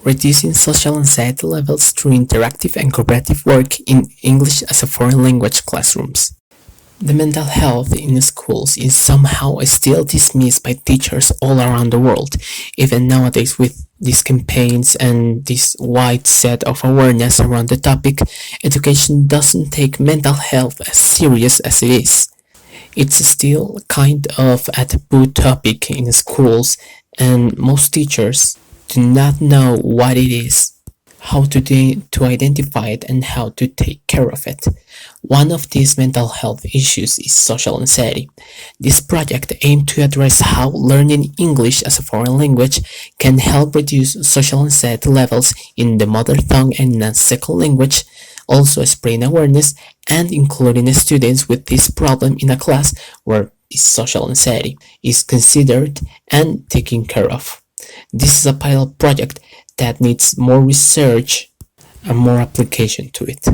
Reducing social anxiety levels through interactive and cooperative work in English as a foreign language classrooms. The mental health in schools is somehow still dismissed by teachers all around the world. Even nowadays, with these campaigns and this wide set of awareness around the topic, education doesn't take mental health as serious as it is. It's still kind of a taboo topic in schools, and most teachers do not know what it is, how to identify it, and how to take care of it. One of these mental health issues is social anxiety. This project aimed to address how learning English as a foreign language can help reduce social anxiety levels in the mother tongue and non-second language, also spreading awareness and including students with this problem in a class where this social anxiety is considered and taken care of. This is a pilot project that needs more research and more application to it.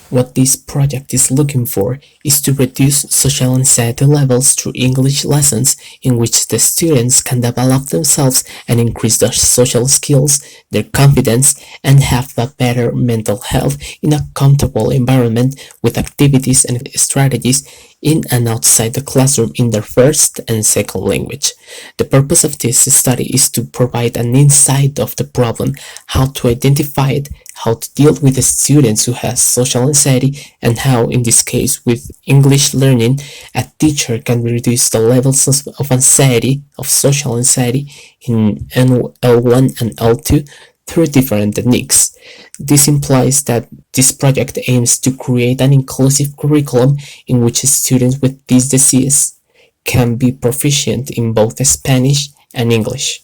What this project is looking for is to reduce social anxiety levels through English lessons in which the students can develop themselves and increase their social skills, their confidence, and have a better mental health in a comfortable environment with activities and strategies in and outside the classroom in their first and second language. The purpose of this study is to provide an insight of the problem, how to identify it, how to deal with the students who have social anxiety, and how, in this case, with English learning, a teacher can reduce the levels of anxiety, of social anxiety, in L1 and L2 through different techniques. This implies that this project aims to create an inclusive curriculum in which students with this disease can be proficient in both Spanish and English.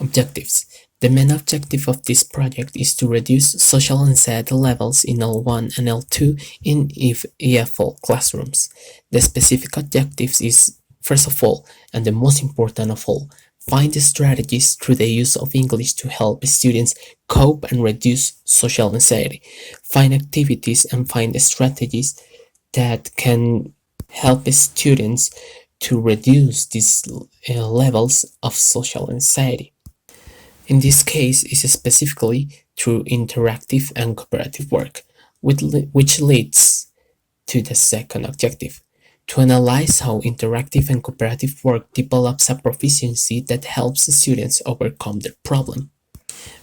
Objectives. The main objective of this project is to reduce social anxiety levels in L1 and L2 in EFL classrooms. The specific objectives is, first of all, and the most important of all, find strategies through the use of English to help students cope and reduce social anxiety. Find activities and find strategies that can help students to reduce these levels of social anxiety. In this case, is specifically through interactive and cooperative work, which leads to the second objective, to analyze how interactive and cooperative work develops a proficiency that helps students overcome their problem.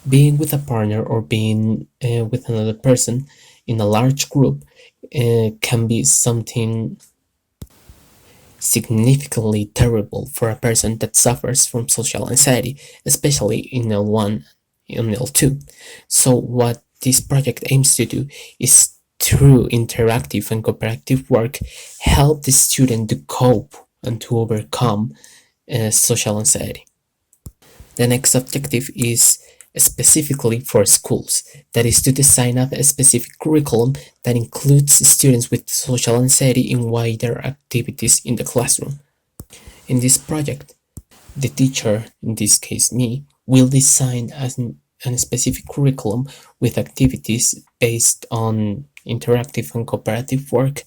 Being with a partner or being with another person in a large group can be something significantly terrible for a person that suffers from social anxiety, especially in L1 and L2. So what this project aims to do is, through interactive and cooperative work, help the student to cope and to overcome social anxiety. The next objective is specifically for schools, that is to design a specific curriculum that includes students with social anxiety in wider activities in the classroom. In this project, the teacher, in this case me, will design a specific curriculum with activities based on interactive and cooperative work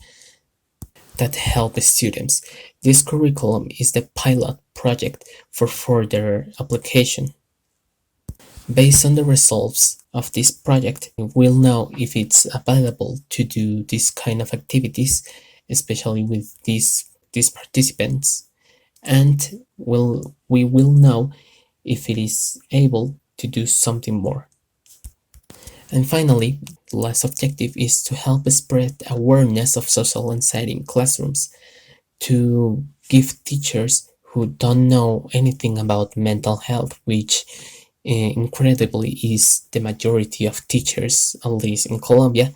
that help students. This curriculum is the pilot project for further application. Based on the results of this project, we'll know if it's available to do this kind of activities, especially with these participants, and we will know if it is able to do something more. And finally, the last objective is to help spread awareness of social anxiety in classrooms, to give teachers who don't know anything about mental health, which incredibly is the majority of teachers, at least in Colombia,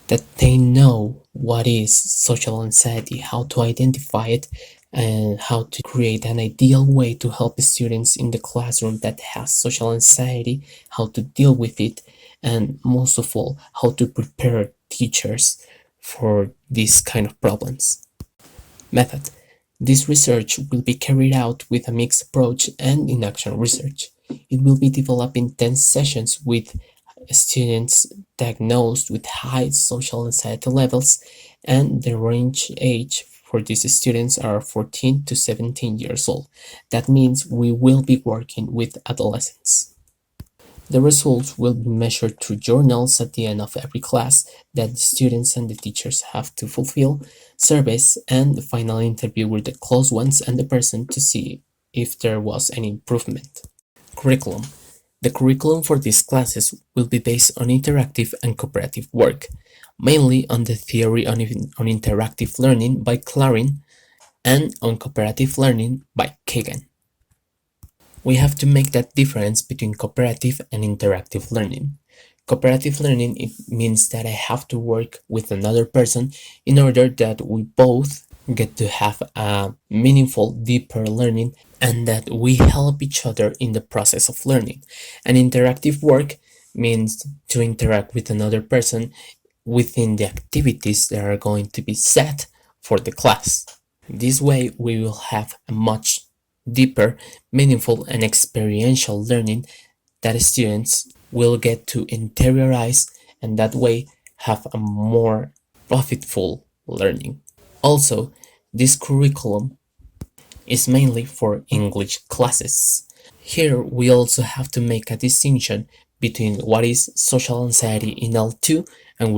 that they know what is social anxiety, how to identify it, and how to create an ideal way to help students in the classroom that has social anxiety, how to deal with it, and most of all, how to prepare teachers for these kind of problems. Method. This research will be carried out with a mixed approach and in-action research. It will be developed in 10 sessions with students diagnosed with high social anxiety levels, and the range age for these students are 14 to 17 years old. That means we will be working with adolescents. The results will be measured through journals at the end of every class that the students and the teachers have to fulfill, surveys, and the final interview with the close ones and the person to see if there was any improvement. Curriculum. The curriculum for these classes will be based on interactive and cooperative work, mainly on the theory on interactive learning by Clarin and on cooperative learning by Kagan. We have to make that difference between cooperative and interactive learning. Cooperative learning, it means that I have to work with another person in order that we both get to have a meaningful, deeper learning and that we help each other in the process of learning. And interactive work means to interact with another person within the activities that are going to be set for the class. This way, we will have a much deeper, meaningful, and experiential learning that students will get to interiorize and that way have a more profitable learning. Also, this curriculum is mainly for English classes. Here we also have to make a distinction between what is social anxiety in L2 and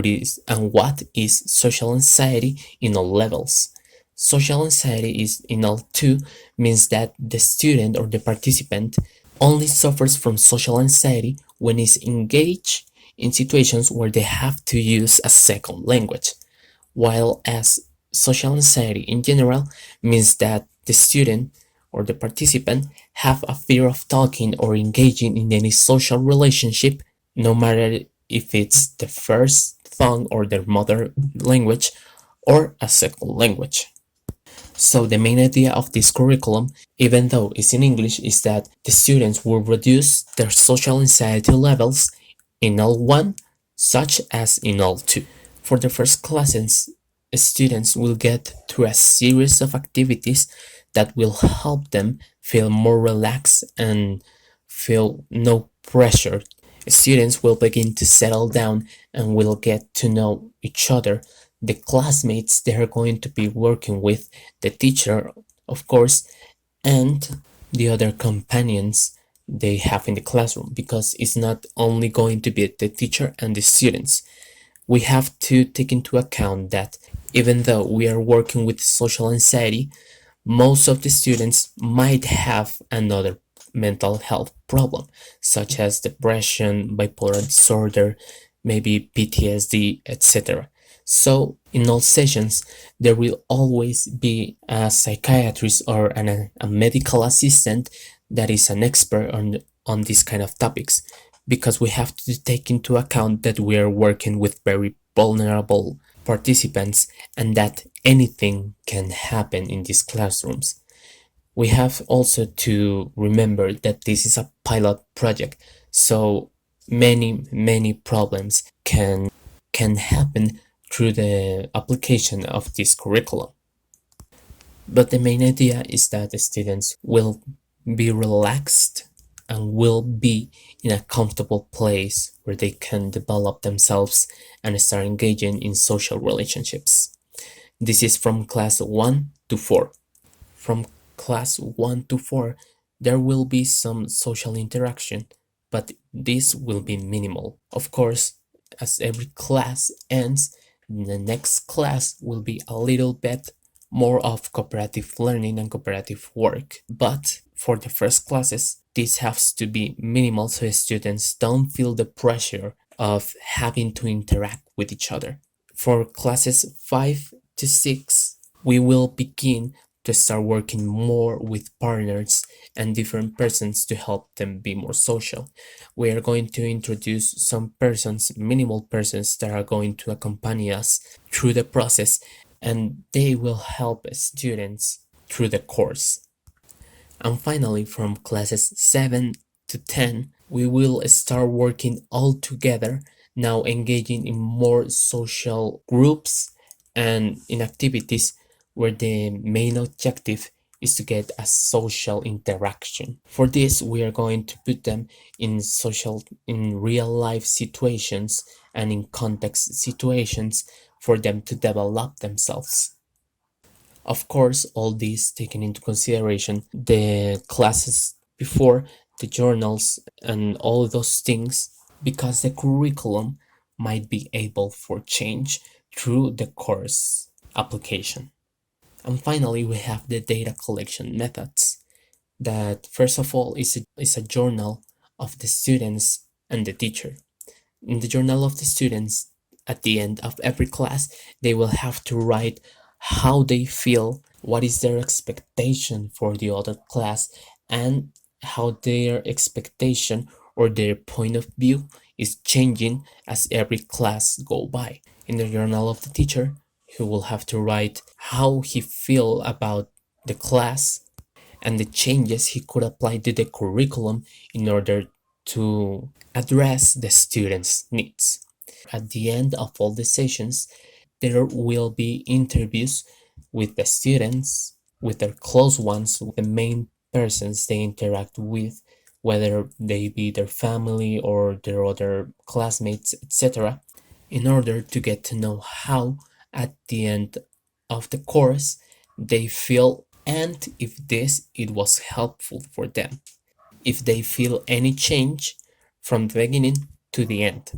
what is social anxiety in all levels. Social anxiety is in L2 means that the student or the participant only suffers from social anxiety when is engaged in situations where they have to use a second language, while as social anxiety in general means that the student or the participant have a fear of talking or engaging in any social relationship, no matter if it's the first tongue or their mother language or a second language. So the main idea of this curriculum, even though it's in English, is that the students will reduce their social anxiety levels in L1 such as in L2. For the first classes, students will get through a series of activities that will help them feel more relaxed and feel no pressure. Students will begin to settle down and will get to know each other, the classmates they are going to be working with, the teacher, of course, and the other companions they have in the classroom, because it's not only going to be the teacher and the students. We have to take into account that even though we are working with social anxiety, most of the students might have another mental health problem, such as depression, bipolar disorder, maybe PTSD, etc. So in all sessions, there will always be a psychiatrist or a medical assistant that is an expert on these kind of topics, because we have to take into account that we are working with very vulnerable participants and that anything can happen in these classrooms. We have also to remember that this is a pilot project, so many problems can happen through the application of this curriculum. But the main idea is that the students will be relaxed and will be in a comfortable place where they can develop themselves and start engaging in social relationships. This is from class 1 to 4. From class 1 to 4, there will be some social interaction, but this will be minimal. Of course, as every class ends, the next class will be a little bit more of cooperative learning and cooperative work. But for the first classes, this has to be minimal so students don't feel the pressure of having to interact with each other. For classes 5 to 6, we will begin to start working more with partners and different persons to help them be more social. We are going to introduce some persons, minimal persons, that are going to accompany us through the process, and they will help students through the course. And finally, from classes 7 to 10, we will start working all together, now engaging in more social groups and in activities where the main objective is to get a social interaction. For this, we are going to put them in real life situations and in context situations for them to develop themselves. Of course, all this taking into consideration the classes before, the journals, and all those things, because the curriculum might be able for change through the course application. And finally, we have the data collection methods. That first of all is a journal of the students and the teacher. In the journal of the students, at the end of every class, they will have to write how they feel, what is their expectation for the other class, and how their expectation or their point of view is changing as every class go by. In the journal of the teacher, he will have to write how he feel about the class and the changes he could apply to the curriculum in order to address the students' needs. At the end of all the sessions, there will be interviews with the students, with their close ones, with the main persons they interact with, whether they be their family or their other classmates, etc., in order to get to know how, at the end of the course, they feel and if this it was helpful for them, if they feel any change from the beginning to the end.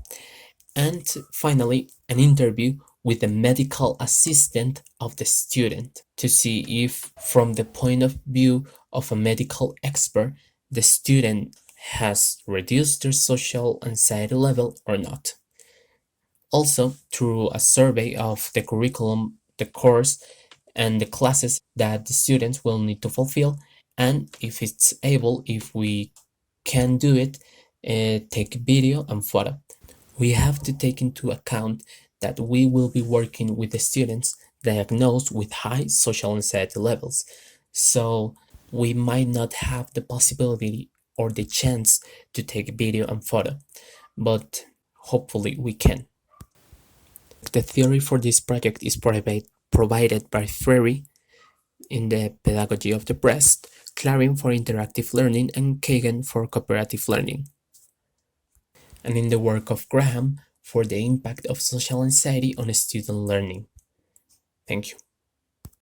And finally, an interview with the medical assistant of the student to see if, from the point of view of a medical expert, the student has reduced their social anxiety level or not. Also, through a survey of the curriculum, the course, and the classes that the students will need to fulfill, and if it's able, if we can do it, take video and photo. We have to take into account that we will be working with the students diagnosed with high social anxiety levels. So we might not have the possibility or the chance to take video and photo, but hopefully we can. The theory for this project is provided by Freire in the Pedagogy of the Breast, Clarin for interactive learning, and Kagan for cooperative learning, and in the work of Graham for the impact of social anxiety on student learning. Thank you.